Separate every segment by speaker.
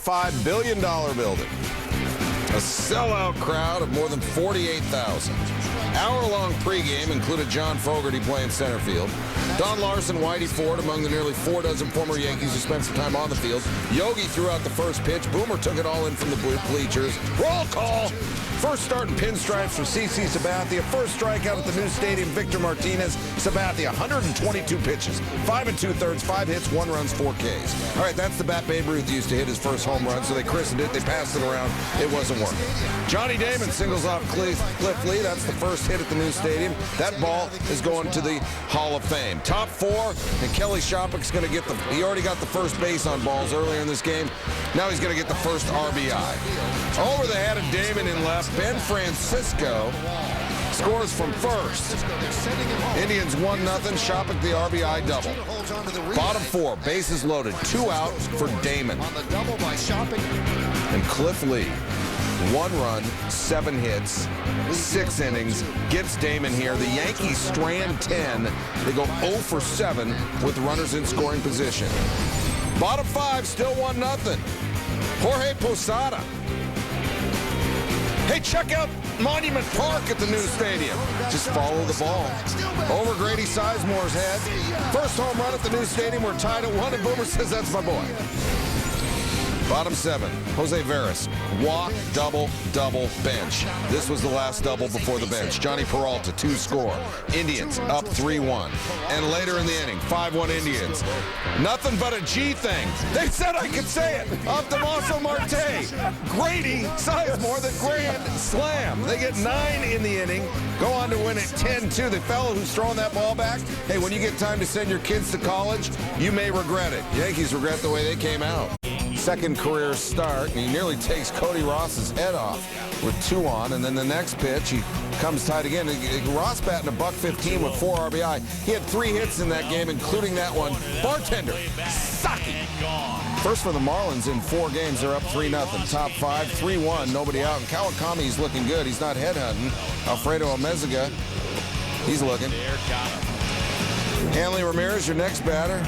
Speaker 1: $1.5 billion building. A sellout crowd of more than 48,000. Hour-long pregame included John Fogerty playing center field. Don Larson, Whitey Ford among the nearly 4 dozen former Yankees who spent some time on the field. Yogi threw out the first pitch. Boomer took it all in from the bleachers. Roll call. First start in pinstripes for CC Sabathia. First strikeout at the new stadium, Victor Martinez. Sabathia, 122 pitches, 5 2/3, 5 hits, 1 runs, 4 Ks. All right, that's the bat Babe Ruth used to hit his first home run, so they christened it. They passed it around. It wasn't working. Johnny Damon singles off Cliff Lee. That's the first hit at the new stadium. That ball is going to the Hall of Fame. Top 4, and Kelly Shopik's going to get he already got the first base on balls earlier in this game. Now he's going to get the first RBI. Over the head of Damon in left, Ben Francisco scores from first. Indians 1-0. Shopik the RBI double. Bottom 4, bases loaded. 2 out for Damon. And Cliff Lee, 1 run, 7 hits, 6 innings, gets Damon here. The Yankees strand 10. They go 0 for 7 with runners in scoring position. Bottom 5, still 1-0. Jorge Posada. Hey, check out Monument Park at the new stadium. Just follow the ball. Over Grady Sizemore's head. First home run at the new stadium. We're tied at 1, and Boomer says that's my boy. Bottom 7, Jose Veras. Walk, double, double, bench. This was the last double before the bench. Johnny Peralta, 2 score. Indians up 3-1. And later in the inning, 5-1 Indians. Nothing but a G thing. They said I could say it. Off Damaso Marte. Grady Sizemore, the grand slam. They get 9 in the inning. Go on to win it 10-2. The fellow who's throwing that ball back, hey, when you get time to send your kids to college, you may regret it. Yankees regret the way they came out. Second career start, and he nearly takes Cody Ross's head off with 2 on, and then the next pitch, he comes tied again. Ross batting a $115 with 4 RBI. He had 3 hits in that game, including that one. Bartender, Saki. First for the Marlins in 4 games. They're up 3-0. Top 5, 3-1, nobody out. And Kawakami's looking good. He's not headhunting. Alfredo Amezaga, he's looking. Hanley Ramirez, your next batter.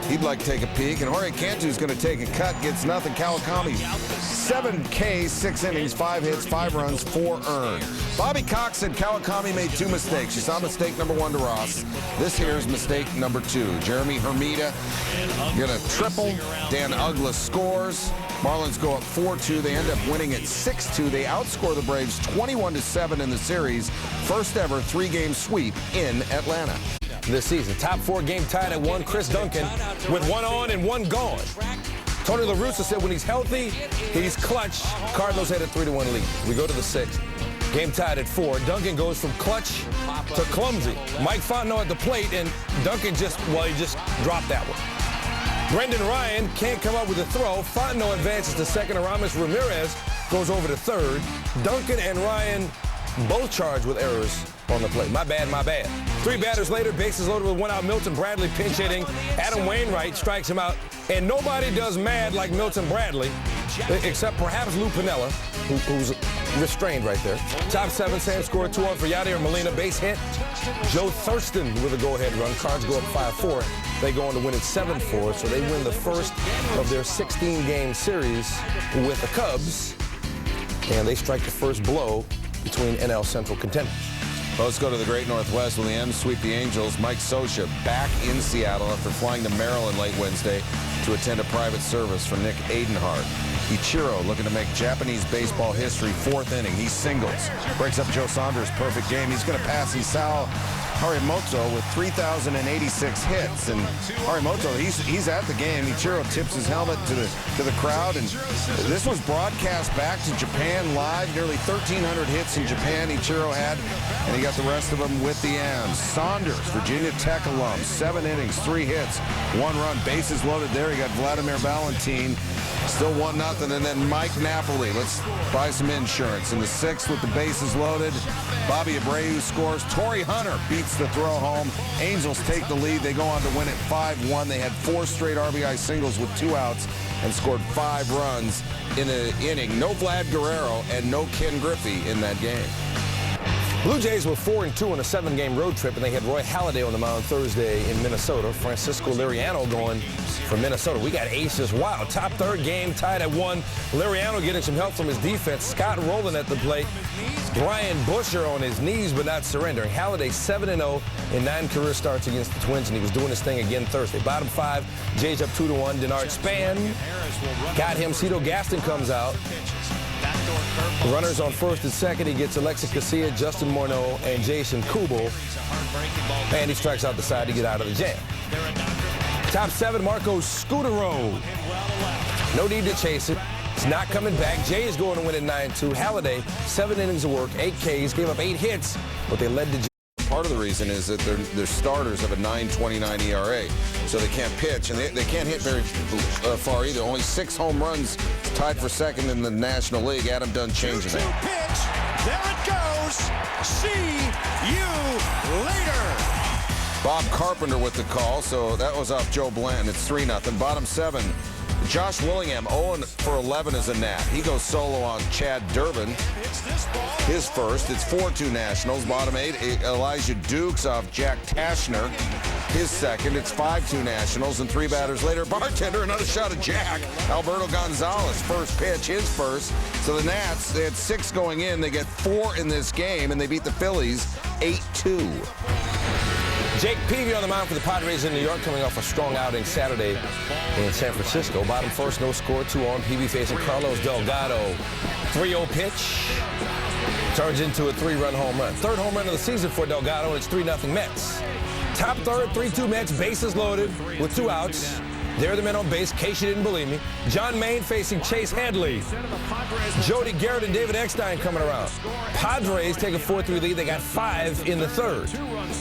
Speaker 1: He'd like to take a peek. And Jorge Cantu's going to take a cut. Gets nothing. Kawakami, 7 Ks, 6 innings, 5 hits, 5 runs, 4 earned. Bobby Cox said Kawakami made 2 mistakes. You saw mistake number 1 to Ross. This here's mistake number 2. Jeremy Hermida going to triple. Dan Uglas scores. Marlins go up 4-2. They end up winning at 6-2. They outscore the Braves 21-7 in the series. First ever 3-game sweep in Atlanta.
Speaker 2: This season. Top 4 game tied at 1. Chris Duncan with 1 on and 1 gone. Tony La Russa said when he's healthy, he's clutch. Cardinals had a 3-1 lead. We go to the 6th. Game tied at 4. Duncan goes from clutch to clumsy. Mike Fontenot at the plate, and Duncan just dropped that one. Brendan Ryan can't come up with a throw. Fontenot advances to second. Aramis Ramirez goes over to third. Duncan and Ryan both charged with errors on the plate. My bad, my bad. 3 batters later, bases loaded with 1 out. Milton Bradley pinch hitting. Adam Wainwright strikes him out. And nobody does mad like Milton Bradley, except perhaps Lou Piniella, who's restrained right there. Top 7, Sam scored 2 on for Yadier Molina. Base hit. Joe Thurston with a go-ahead run. Cards go up 5-4. They go on to win it 7-4, so they win the first of their 16-game series with the Cubs. And they strike the first blow between NL Central contenders.
Speaker 1: Well, let's go to the Great Northwest when the M's sweep the Angels. Mike Scioscia back in Seattle after flying to Maryland late Wednesday to attend a private service for Nick Adenhart. Ichiro looking to make Japanese baseball history. 4th inning. He singles. Breaks up Joe Saunders' perfect game. He's going to pass Isao Harimoto with 3,086 hits. And Harimoto, he's at the game. Ichiro tips his helmet to the crowd. And this was broadcast back to Japan live. Nearly 1,300 hits in Japan Ichiro had. And he got the rest of them with the M's. Saunders, Virginia Tech alum, 7 innings, 3 hits, 1 run. Bases loaded there. He got Vladimir Valentin. Still 1-0. And then Mike Napoli. Let's buy some insurance. In the 6th with the bases loaded, Bobby Abreu scores. Torrey Hunter beats the throw home. Angels take the lead. They go on to win it 5-1. They had 4 straight RBI singles with 2 outs and scored 5 runs in an inning. No Vlad Guerrero and no Ken Griffey in that game.
Speaker 2: Blue Jays were 4-2 on a 7-game road trip, and they had Roy Halladay on the mound Thursday in Minnesota. Francisco Liriano going for Minnesota. We got aces. Wow. Top third game tied at 1. Liriano getting some help from his defense. Scott Rowland at the plate. Brian Busher on his knees but not surrendering. Halladay 7-0 in 9 career starts against the Twins, and he was doing his thing again Thursday. Bottom 5, Jays up 2-1. Denard Span got him. Cito Gaston comes out. Runners on first and second. He gets Alexis Casilla, Justin Morneau, and Jason Kubel. And he strikes out the side to get out of the jam. Top 7, Marco Scutaro. No need to chase it. It's not coming back. Jays going to win at 9-2. Halladay, 7 innings of work, 8 Ks, gave up 8 hits, but they led to.
Speaker 1: Part of the reason is that their starters have a 9.29 ERA, so they can't pitch, and they can't hit very far either. Only 6 home runs, tied for second in the National League. Adam Dunn changing that.
Speaker 3: Pitch. There it goes. See you later.
Speaker 1: Bob Carpenter with the call, so that was off Joe Blanton. It's 3-0. Bottom 7, Josh Willingham, 0 for 11 as a Nat. He goes solo on Chad Durbin. His first. It's 4-2 Nationals. Bottom 8, Elijah Dukes off Jack Tashner. His second. It's 5-2 Nationals. And 3 batters later, bartender, another shot at Jack. Alberto Gonzalez, first pitch, his first. So the Nats, they had 6 going in. They get 4 in this game, and they beat the Phillies 8-2.
Speaker 2: Jake Peavy on the mound for the Padres in New York, coming off a strong outing Saturday in San Francisco. Bottom first, no score, 2 on. Peavy facing Carlos Delgado. 3-0 pitch. Turns into a 3-run home run. Third home run of the season for Delgado, and it's 3-0 Mets. Top third, 3-2 Mets, bases loaded with 2 outs. They're the men on base, in case you didn't believe me. John Maine facing Chase Headley. Jody Garrett and David Eckstein coming around. Padres take a 4-3 lead. They got 5 in the third.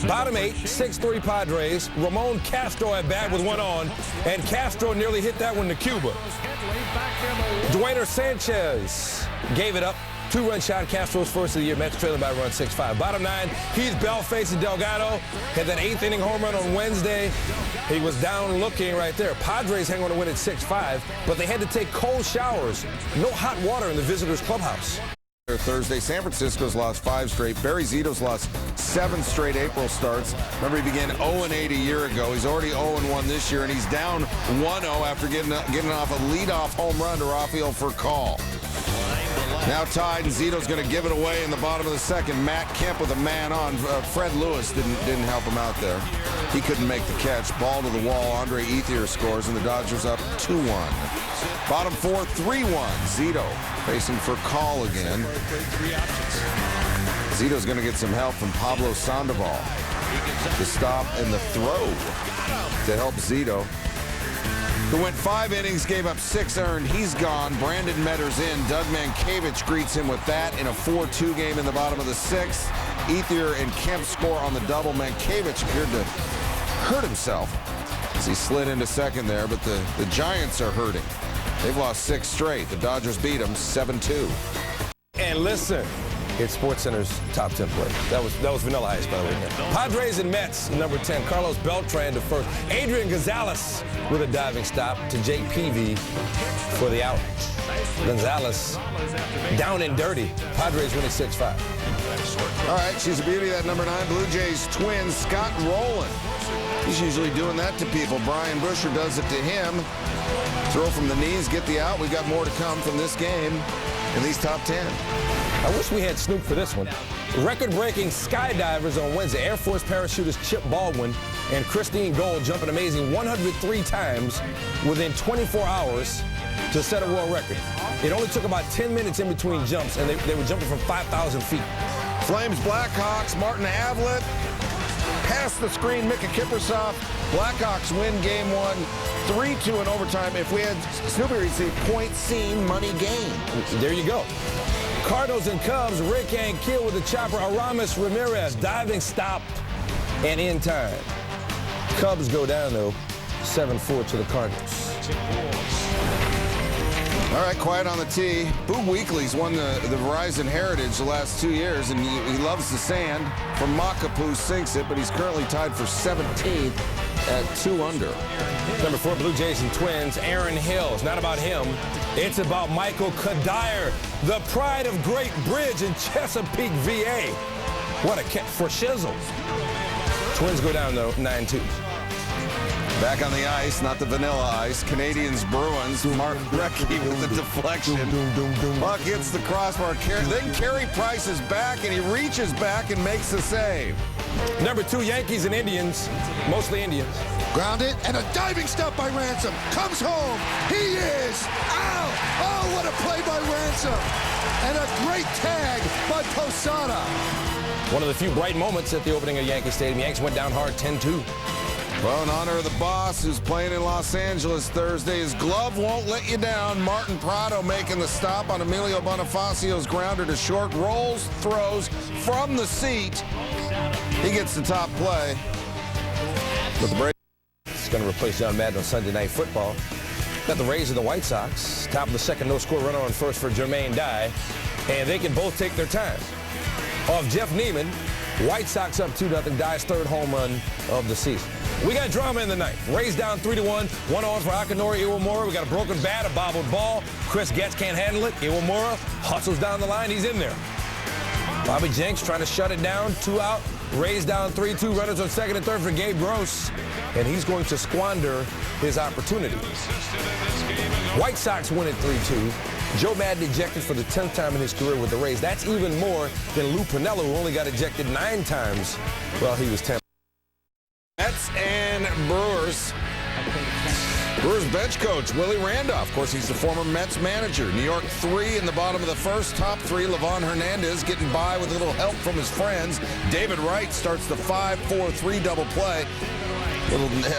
Speaker 2: Bottom 8, 6-3 Padres. Ramon Castro at bat with 1 on, and Castro nearly hit that one to Cuba. Dwayner Sanchez gave it up. 2-run shot, Castro's first of the year. Mets trailing by a run, 6-5. Bottom 9, Heath Bell facing Delgado. Had that 8th inning home run on Wednesday. He was down looking right there. Padres hang on to win at 6-5, but they had to take cold showers. No hot water in the visitors' clubhouse.
Speaker 1: Thursday, San Francisco's lost 5 straight. Barry Zito's lost 7 straight April starts. Remember, he began 0-8 a year ago. He's already 0-1 this year, and he's down 1-0 after getting off a leadoff home run to Rafael Furcal. Now tied, and Zito's going to give it away in the bottom of the second. Matt Kemp with a man on. Fred Lewis didn't help him out there. He couldn't make the catch. Ball to the wall. Andre Ethier scores, and the Dodgers up 2-1. Bottom 4, 3-1. Zito facing Furcal again. Zito's going to get some help from Pablo Sandoval. The stop and the throw to help Zito, who went 5 innings, gave up 6 earned. He's gone. Brandon Metter's in. Doug Mankiewicz greets him with that in a 4-2 game in the bottom of the 6th. Ethier and Kemp score on the double. Mankiewicz appeared to hurt himself as he slid into second there, but the Giants are hurting. They've lost 6 straight. The Dodgers beat them 7-2.
Speaker 2: And listen, it's SportsCenter's top 10 play. That was Vanilla Ice, by the way. Padres and Mets, number 10. Carlos Beltran to first. Adrian Gonzalez with a diving stop to Jake Peavy for the out. Gonzalez down and dirty. Padres winning 6-5.
Speaker 1: All right, she's a beauty, that number 9. Blue Jays Twins, Scott Rowland. He's usually doing that to people. Brian Busher does it to him. Throw from the knees, get the out. We got more to come from this game in these top 10.
Speaker 2: I wish we had Snoop for this one. Record-breaking skydivers on Wednesday. Air Force parachutist Chip Baldwin and Christine Gold jump an amazing 103 times within 24 hours to set a world record. It only took about 10 minutes in between jumps, and they were jumping from 5,000 feet.
Speaker 1: Flames Blackhawks, Martin Havlet. Past the screen, Mika Kiprusoff. Blackhawks win game 1, 3-2 in overtime. If we had Snoopy, we'd see point seen, money gained.
Speaker 2: There you go. Cardinals and Cubs, Rick Ankiel with the chopper. Aramis Ramirez, diving stop, and in time. Cubs go down, though, 7-4 to the Cardinals.
Speaker 1: All right, quiet on the tee. Boog Weekly's won the Verizon Heritage the last 2 years, and he loves the sand. From Makapu sinks it, but he's currently tied for 17th at 2 under.
Speaker 2: Number 4, Blue Jays and Twins, Aaron Hill. It's not about him. It's about Michael Kadire, the pride of Great Bridge in Chesapeake, VA. What a catch for Shizzle. Twins go down, though, 9-2.
Speaker 1: Back on the ice, not the vanilla ice. Canadians, Bruins. Mark Recchi with the deflection. Puck hits the crossbar. Then Carey Price is back, and he reaches back and makes the save.
Speaker 2: Number 2, Yankees and Indians, mostly Indians.
Speaker 3: Grounded, and a diving stop by Ransom. Comes home. He is out. Oh, what a play by Ransom. And a great tag by Posada.
Speaker 2: One of the few bright moments at the opening of Yankee Stadium. Yankees went down hard 10-2.
Speaker 1: Well, in honor of the boss who's playing in Los Angeles Thursday, his glove won't let you down. Martin Prado making the stop on Emilio Bonifacio's grounder to short. Rolls, throws from the seat. He gets the top play. But the Braves
Speaker 2: is going to replace John Madden on Sunday Night Football. Got the Rays and the White Sox. Top of the second, no-score runner on first for Jermaine Dye. And they can both take their time. Off Jeff Neiman, White Sox up 2-0. Dye's third home run of the season. We got drama in the ninth. Rays down 3-1. One on for Akinori Iwamura. We got a broken bat, a bobbled ball. Chris Getz can't handle it. Iwamura hustles down the line. He's in there. Bobby Jenks trying to shut it down. 2 out. Rays down 3-2. Runners on second and third for Gabe Gross. And he's going to squander his opportunity. White Sox win at 3-2. Joe Madden ejected for the 10th time in his career with the Rays. That's even more than Lou Piniella, who only got ejected 9 times while he was 10.
Speaker 1: Mets and Brewers. Brewers bench coach Willie Randolph. Of course, he's the former Mets manager. New York 3 in the bottom of the first. Top 3, Livan Hernandez getting by with a little help from his friends. David Wright starts the 5-4-3 double play.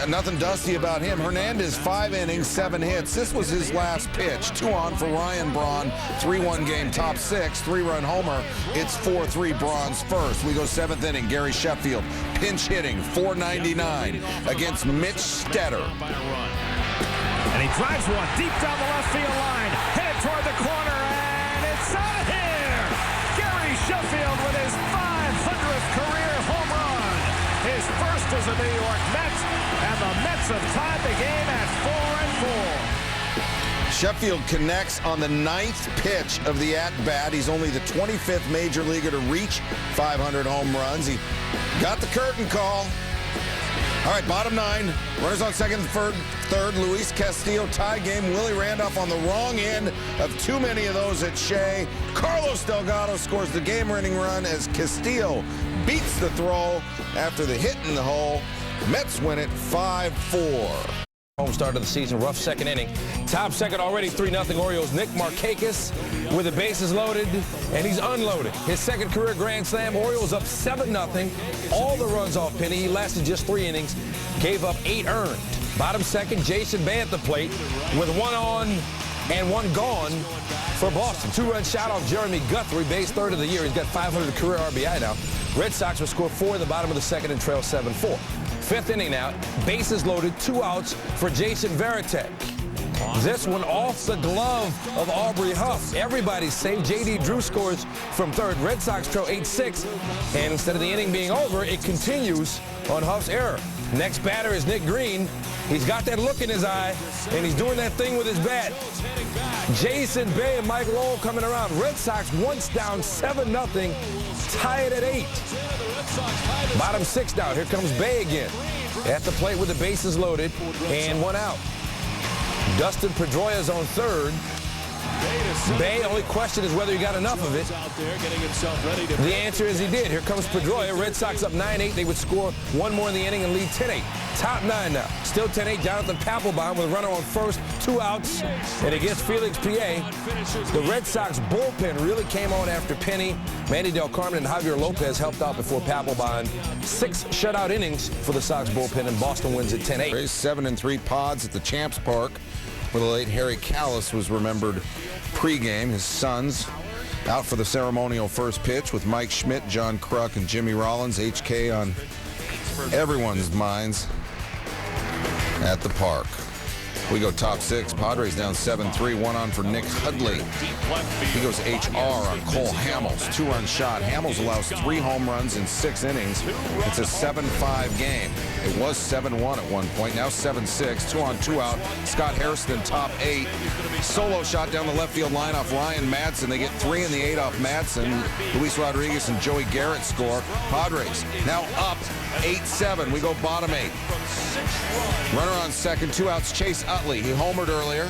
Speaker 1: Nothing dusty about him. Hernandez, 5 innings, 7 hits. This was his last pitch. 2 on for Ryan Braun. 3-1 game, top 6, 3-run homer. It's 4-3 Braun's first. We go 7th inning. Gary Sheffield, pinch hitting, .499 against Mitch Stetter.
Speaker 4: And he drives one deep down the left field line. Headed toward the corner, and it's out of here. Gary Sheffield with his 500th career home run. His first as a New York Mets, and the Mets have tied the game at 4-4.
Speaker 1: Sheffield connects on the 9th pitch of the at-bat. He's only the 25th major leaguer to reach 500 home runs. He got the curtain call. All right, bottom 9. Runners on second and third. Luis Castillo tie game. Willie Randolph on the wrong end of too many of those at Shea. Carlos Delgado scores the game-winning run as Castillo beats the throw after the hit in the hole. Mets win it 5-4.
Speaker 2: Home start of the season, rough second inning. Top second already, 3-0 Orioles. Nick Markakis with the bases loaded, and he's unloaded. His second career grand slam. Orioles up 7-0. All the runs off Penny. He lasted just 3 innings. Gave up 8 earned. Bottom second, Jason Bay at the plate with 1 on and 1 gone for Boston. 2-run shot off Jeremy Guthrie, base third of the year. He's got 500 career RBI now. Red Sox will score 4 in the bottom of the second and trail 7-4. 5th inning now, bases loaded, 2 outs for Jason Varitek. This one off the glove of Aubrey Huff. Everybody's safe. J.D. Drew scores from third. Red Sox trail 8-6. And instead of the inning being over, it continues on Huff's error. Next batter is Nick Green. He's got that look in his eye, and he's doing that thing with his bat. Jason Bay and Mike Lowell coming around. Red Sox once down 7-0, tie it at 8. Bottom 6 down. Here comes Bay again. At the plate with the bases loaded and 1 out. Dustin Pedroia's on third. Bay, only question is whether he got enough of it. The answer is he did. Here comes Pedroia. Red Sox up 9-8. They would score 1 more in the inning and lead 10-8. Top 9 now. Still 10-8. Jonathan Papelbon with a runner on first, 2 outs. And against Felix Pie, the Red Sox bullpen really came on after Penny. Manny Del Carmen and Javier Lopez helped out before Papelbon. 6 shutout innings for the Sox bullpen, and Boston wins at 10-8.
Speaker 1: 7-3 Pods at the Champs Park, where the late Harry Callis was remembered pregame. His sons out for the ceremonial first pitch with Mike Schmidt, John Kruk, and Jimmy Rollins. HK on everyone's minds at the park. We go top 6. Padres down 7-3. 1 on for Nick Hudley. He goes HR on Cole Hamels. 2-run shot. Hamels allows 3 home runs in 6 innings. It's a 7-5 game. It was 7-1 at one point. Now 7-6. 2 on, 2 out. Scott Harrison top 8. Solo shot down the left field line off Ryan Madsen. They get 3 in the 8 off Madsen. Luis Rodriguez and Joey Garrett score. Padres now up 8-7. We go bottom 8. Runner on second, 2 outs, Chase Utley. He homered earlier.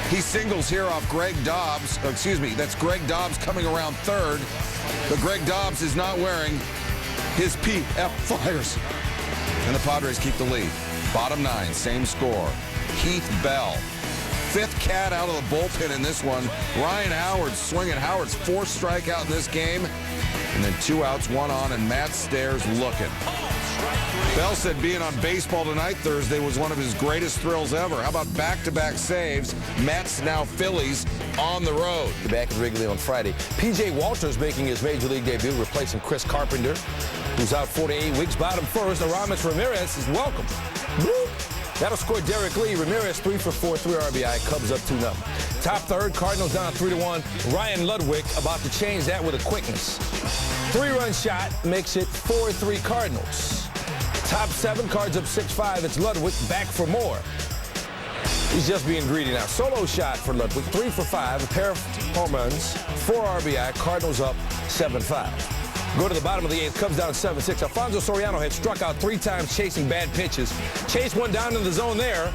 Speaker 1: He singles here off Greg Dobbs. Oh, excuse me, that's Greg Dobbs coming around third. But Greg Dobbs is not wearing his PF Flyers. And the Padres keep the lead. Bottom 9, same score. Heath Bell. 5th cat out of the bullpen in this one. Ryan Howard swinging. Howard's 4th strikeout in this game. And then 2 outs, 1 on, and Matt Stairs looking. Bell said being on Baseball Tonight Thursday was one of his greatest thrills ever. How about back-to-back saves? Mets, now Phillies, on the road.
Speaker 2: Back at Wrigley on Friday. P.J. Walters making his Major League debut, replacing Chris Carpenter, who's out 4 to 8 weeks. Bottom first, Aramis Ramirez is welcome. Woo! That'll score Derek Lee. Ramirez 3 for 4, 3 RBI. Cubs up 2-0. Top third, Cardinals down 3-1. Ryan Ludwig about to change that with a quickness. 3-run shot makes it 4-3 Cardinals. Top 7, Cards up 6-5. It's Ludwig back for more. He's just being greedy now. Solo shot for Ludwig, 3 for 5, a pair of home runs, 4 RBI. Cardinals up 7-5. Go to the bottom of the 8th, Cubs down 7-6. Alfonso Soriano had struck out 3 times chasing bad pitches. Chased one down in the zone there,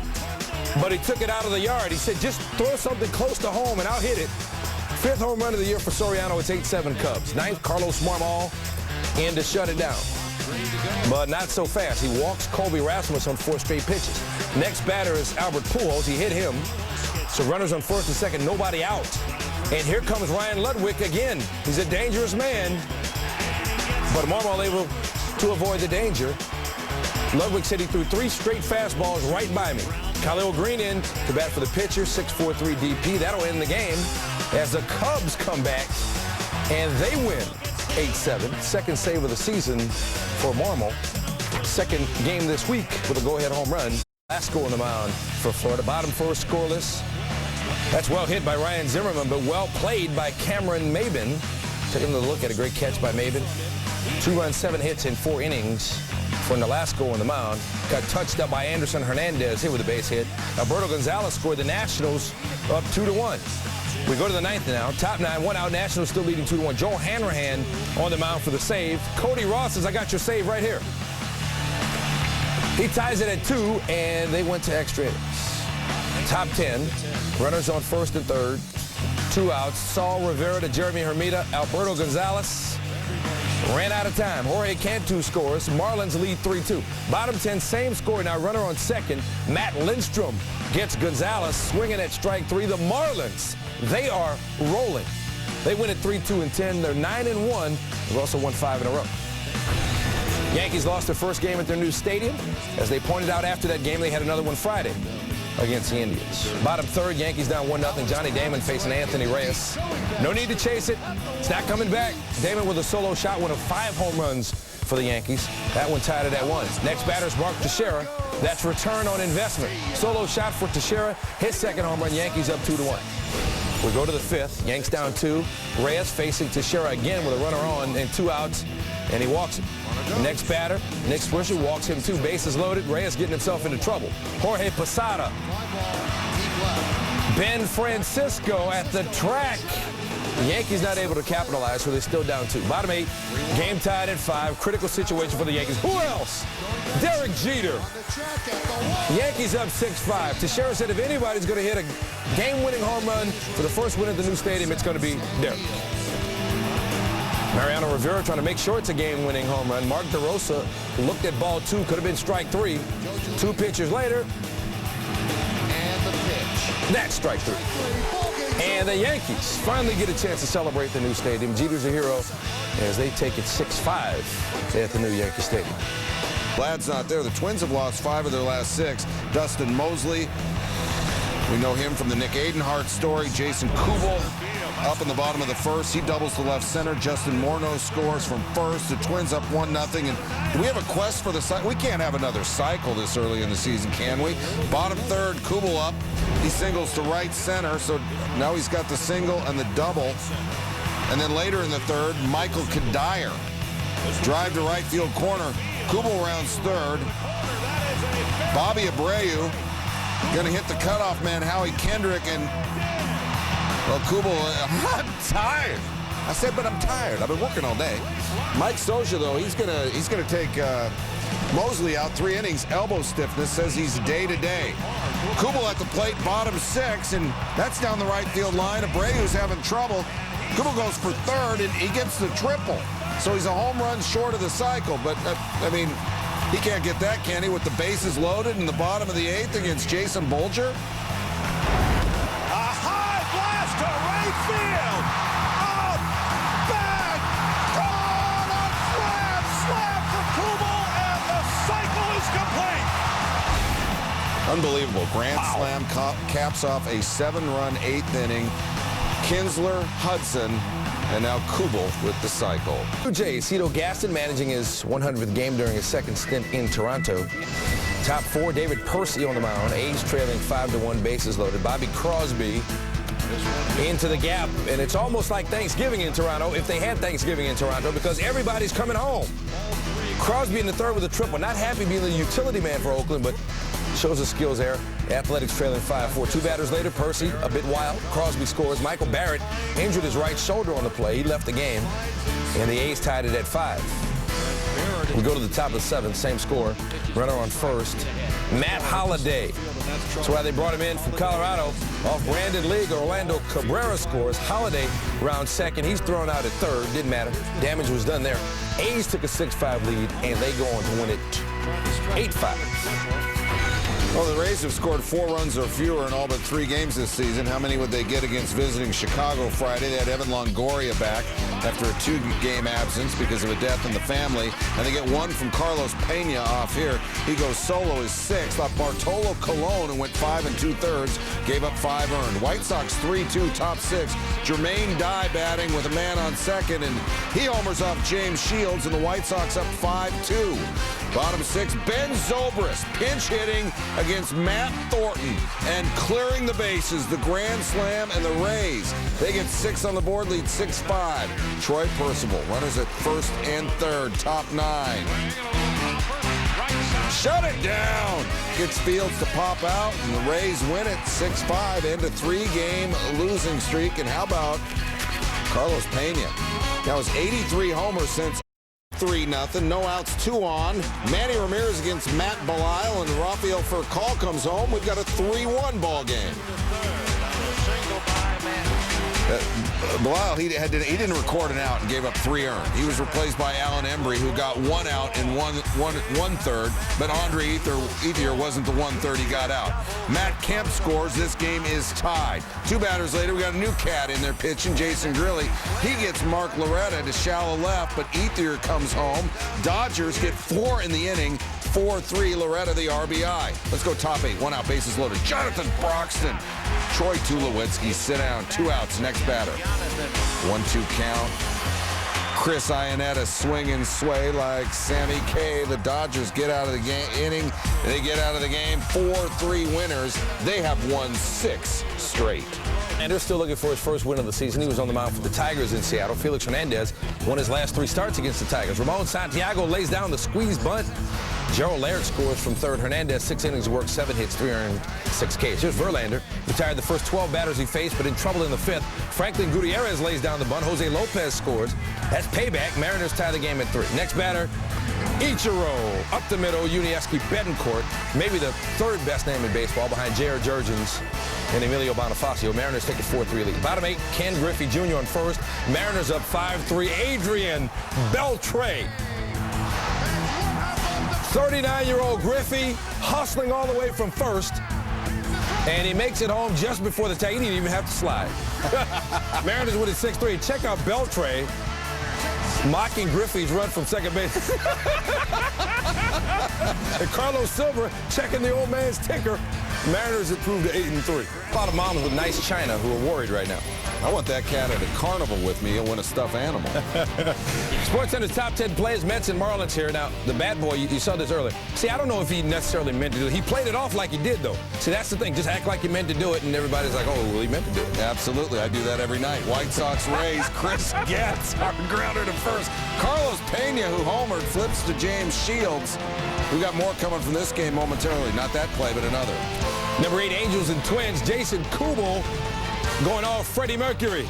Speaker 2: but he took it out of the yard. He said, just throw something close to home and I'll hit it. 5th home run of the year for Soriano. It's 8-7 Cubs. 9th, Carlos Marmol in to shut it down. But not so fast. He walks Colby Rasmus on 4 straight pitches. Next batter is Albert Pujols. He hit him. So runners on first and second, nobody out. And here comes Ryan Ludwig again. He's a dangerous man. But Marmol able to avoid the danger. Ludwig said he threw 3 straight fastballs right by me. Khalil Green in to bat for the pitcher, 6-4-3 DP. That'll end the game as the Cubs come back and they win 8-7. Second save of the season for Marmol. Second game this week with a go-ahead home run. Last score on the mound for Florida. Bottom first, scoreless. That's well hit by Ryan Zimmerman, but well played by Cameron Maben. Taking a look at a great catch by Maben. 2 runs, 7 hits in 4 innings for Nolasco on the mound. Got touched up by Anderson Hernandez, hit with a base hit. Alberto Gonzalez scored the Nationals up 2-1. We go to the 9th now. Top 9, 1 out. Nationals still leading 2-1. Joel Hanrahan on the mound for the save. Cody Ross says, I got your save right here. He ties it at 2, and they went to extra innings. Top 10, runners on first and third. 2 outs. Saul Rivera to Jeremy Hermida. Alberto Gonzalez ran out of time. Jorge Cantu scores. Marlins lead 3-2. Bottom 10, same score. Now runner on second. Matt Lindstrom gets Gonzalez swinging at strike 3. The Marlins, they are rolling. They win at 3-2-10. They're 9-1. They've also won 5 in a row. Yankees lost their first game at their new stadium. As they pointed out after that game, they had another one Friday against the Indians. Bottom third, Yankees down 1-0. Johnny Damon facing Anthony Reyes. No need to chase it. It's not coming back. Damon with a solo shot, one of 5 home runs for the Yankees. That one tied it at 1. Next batter is Mark Teixeira. That's return on investment. Solo shot for Teixeira. His second home run. Yankees up 2-1. We go to the 5th. Yanks down 2. Reyes facing Teixeira again with a runner on and 2 outs, and he walks it. Next batter, Nick Swisher walks him 2. Bases loaded. Reyes getting himself into trouble. Jorge Posada. Ben Francisco at the track. The Yankees not able to capitalize, so they're still down 2. Bottom 8, game tied at 5. Critical situation for the Yankees. Who else? Derek Jeter. Yankees up 6-5. Teixeira said if anybody's going to hit a game-winning home run for the first win at the new stadium, it's going to be Derek. Mariano Rivera trying to make sure it's a game-winning home run. Mark DeRosa looked at ball 2, could have been strike 3. 2 pitches later.
Speaker 3: And the pitch.
Speaker 2: That's strike 3. And the Yankees finally get a chance to celebrate the new stadium. Jeter's a hero as they take it 6-5 at the new Yankee Stadium.
Speaker 1: Vlad's not there. The Twins have lost 5 of their last 6. Dustin Mosley, we know him from the Nick Adenhart story. Jason Kubel up in the bottom of the first. He doubles to left center. Justin Morneau scores from first. The Twins up 1-0. And do we have a quest for the cycle? We can't have another cycle this early in the season, can we? Bottom third, Kubel up. He singles to right center, so now he's got the single and the double. And then later in the third, Michael Kadire. Drive to right field corner. Kubel rounds third. Bobby Abreu going to hit the cutoff man, Howie Kendrick, and well, Kubel, I'm tired. I said, but I'm tired. I've been working all day. Mike Soja, though, he's gonna take Mosley out 3 innings, elbow stiffness, says he's day-to-day. Kubel at the plate, bottom 6, and that's down the right field line. Abreu's having trouble. Kubel goes for third, and he gets the triple. So he's a home run short of the cycle. But, I mean, he can't get that, can he, with the bases loaded in the bottom of the 8th against Jason Bolger?
Speaker 4: A high blast to right field. Up, back, gone, a slam for Kubel, and the cycle is complete.
Speaker 1: Unbelievable. Grand slam caps off a 7-run 8th inning. Kinsler, Hudson, and now Kubel with the cycle.
Speaker 2: Blue Jays, Cito Gaston managing his 100th game during his second stint in Toronto. Top 4, David Percy on the mound. A's trailing 5-1, bases loaded. Bobby Crosby into the gap, and it's almost like Thanksgiving in Toronto, if they had Thanksgiving in Toronto, because everybody's coming home. Crosby in the third with a triple. Not happy being the utility man for Oakland, but shows his skills there. Athletics trailing 5-4. 2 batters later, Percy a bit wild. Crosby scores. Michael Barrett injured his right shoulder on the play. He left the game, and the A's tied it at 5. We go to the top of the 7th, same score. Runner on first. Matt Holliday. That's why they brought him in from Colorado. Off Brandon League, Orlando Cabrera scores. Holliday round second. He's thrown out at third. Didn't matter. Damage was done there. A's took a 6-5 lead, and they go on to win it 8-5.
Speaker 1: Well, the Rays have scored 4 runs or fewer in all but 3 games this season. How many would they get against visiting Chicago Friday? They had Evan Longoria back after a 2-game absence because of a death in the family. And they get 1 from Carlos Pena off here. He goes solo his 6th. Off Bartolo Colon, who went 5 2/3, gave up 5 earned. White Sox 3-2, top 6. Jermaine Dye batting with a man on second, and he homers off James Shields, and the White Sox up 5-2. Bottom 6, Ben Zobrist pinch hitting against Matt Thornton and clearing the bases. The grand slam, and the Rays, they get 6 on the board, lead 6-5. Troy Percival, runners at first and third, top 9. Shut it down. Gets Fields to pop out, and the Rays win it 6-5, end a 3-game losing streak. And how about Carlos Pena? That was 83 homers since 3-0, no outs, 2 on. Manny Ramirez against Matt Belisle, and Rafael Furcal comes home. We've got a 3-1 ball game. Belisle, he didn't record an out and gave up 3 earned. He was replaced by Alan Embry, who got 1 out in one third, but Andre Ethier wasn't the 1/3 he got out. Matt Kemp scores. This game is tied. 2 batters later, we got a new cat in there pitching, Jason Grilli. He gets Mark Loretta to shallow left, but Ethier comes home. Dodgers get 4 in the inning. 4-3, Loretta the RBI. Let's go top 8. 1 out, bases loaded. Jonathan Broxton. Troy Tulowitzki, sit down. 2 outs, next batter. 1-2 count. Chris Iannetta swing and sway like Sammy K. The Dodgers get out of the game inning. They get out of the game. 4-3 winners. They have won 6 straight.
Speaker 2: And they're still looking for his first win of the season. He was on the mound for the Tigers in Seattle. Felix Hernandez won his last 3 starts against the Tigers. Ramon Santiago lays down the squeeze bunt. Gerald Laird scores from third. Hernandez, 6 innings of work, 7 hits, 3 earned, 6 Ks. Here's Verlander. Retired the first 12 batters he faced, but in trouble in the 5th. Franklin Gutierrez lays down the bunt. Jose Lopez scores. That's payback. Mariners tie the game at 3. Next batter, Ichiro. Up the middle, Yuniesky Betancourt. Maybe the 3rd best name in baseball behind J.R. Jurgens and Emilio Bonifacio. Mariners take a 4-3 lead. Bottom 8, Ken Griffey Jr. on first. Mariners up 5-3. Adrian Beltre. 39-year-old Griffey hustling all the way from first, and he makes it home just before the tag. He didn't even have to slide. Mariners win it 6-3. Check out Beltre mocking Griffey's run from second base. And Carlos Silva checking the old man's ticker. Mariners improved to 8-3. A lot of moms with nice china who are worried right now.
Speaker 1: I want that cat at a carnival with me and win a stuffed animal.
Speaker 2: SportsCenter's top 10 plays, Mets and Marlins here. Now, the bad boy, you saw this earlier. See, I don't know if he necessarily meant to do it. He played it off like he did, though. See, that's the thing. Just act like you meant to do it, and everybody's like, oh, well, he meant to do it.
Speaker 1: Absolutely. I do that every night. White Sox Rays. Chris Getz, our grounder to first. Carlos Pena, who homered, flips to James Shields. We got more coming from this game momentarily. Not that play, but another.
Speaker 2: Number 8, Angels and Twins. Jason Kubel going all Freddie Mercury.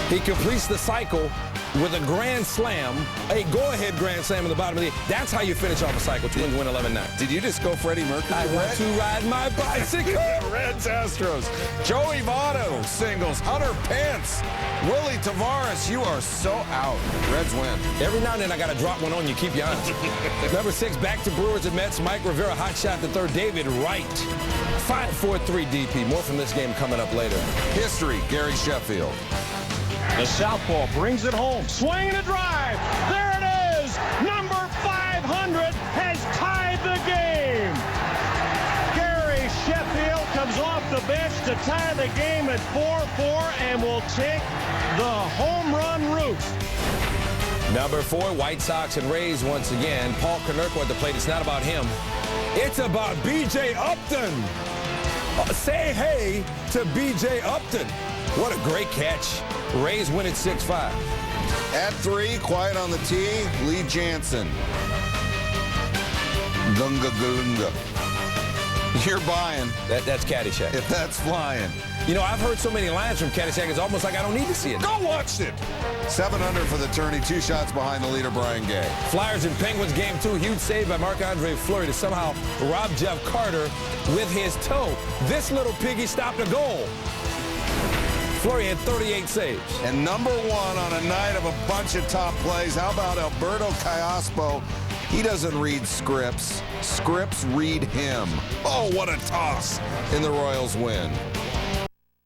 Speaker 2: He completes the cycle with a grand slam, a go-ahead grand slam in the bottom of the 8th. That's how you finish off a cycle. Twins win 11-9.
Speaker 1: Did you just go Freddie Mercury?
Speaker 2: I want to ride my bicycle.
Speaker 1: Reds Astros. Joey Votto singles. Hunter Pence. Willie Tavares. You are so out. Reds win.
Speaker 2: Every now and then I got to drop one on you. Keep you honest. Number 6, back to Brewers and Mets. Mike Rivera, hot shot to third. David Wright. 5-4-3 DP. More from this game coming up later.
Speaker 1: History, Gary Sheffield.
Speaker 4: The southpaw brings it home. Swing and a drive. There it is. Number 500 has tied the game. Gary Sheffield comes off the bench to tie the game at 4-4 and will take the home run route.
Speaker 2: Number 4, White Sox and Rays once again. Paul Konerko at the plate. It's not about him. It's about B.J. Upton. Say hey to B.J. Upton. What a great catch. Rays win at 6-5.
Speaker 1: At 3, quiet on the tee, Lee Jansen. Gunga gunga. You're buying.
Speaker 2: That's Caddyshack.
Speaker 1: If that's flying.
Speaker 2: You know, I've heard so many lines from Caddyshack, it's almost like I don't need to see it.
Speaker 1: Go watch it. 700 for the tourney, 2 shots behind the leader, Brian Gay.
Speaker 2: Flyers and Penguins game 2. Huge save by Marc-Andre Fleury to somehow rob Jeff Carter with his toe. This little piggy stopped a goal. Fleury had 38 saves.
Speaker 1: And number 1 on a night of a bunch of top plays. How about Alberto Callaspo? He doesn't read scripts. Scripts read him. Oh, what a toss. And the Royals win.